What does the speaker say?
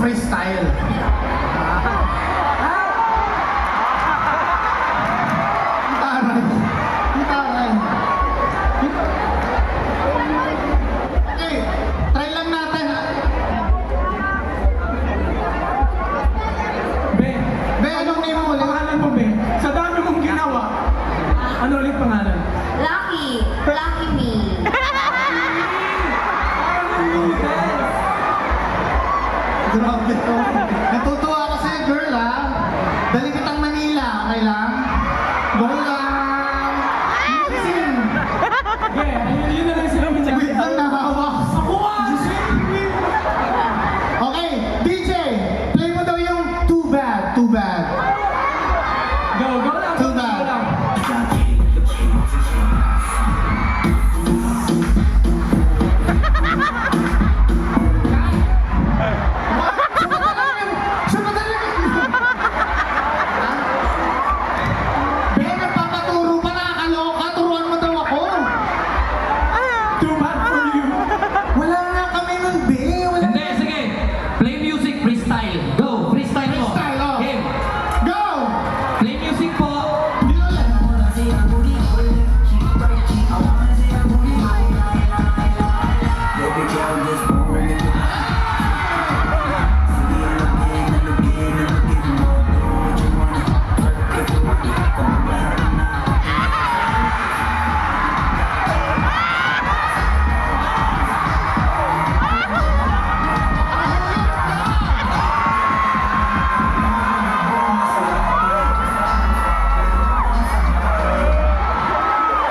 freestyle. Taray. Taray. Okay, try lang natin. Be, Be, anong name mo ulit? pangalan mo, Be? Sa dami mong ginawa. Ano ulit pangalan? Lucky. Lucky me. Grabe to. Natutuwa ako sa'yo, girl, ha? Dali kitang Manila, okay lang? Go lang! Listen! Yeah, yun na lang sila Wait lang, pinag-iwan. nahawak. Ako nga! Okay, DJ, play mo daw yung Too Bad, Too Bad. Go, go lang. Too bad. Go lang. Be, nagpapaturo pa, nakakaloka. Turuan mo daw ako. Too bad for you. Wala nga kami nun, Be. Wala. Hindi, sige. Play music freestyle. Go!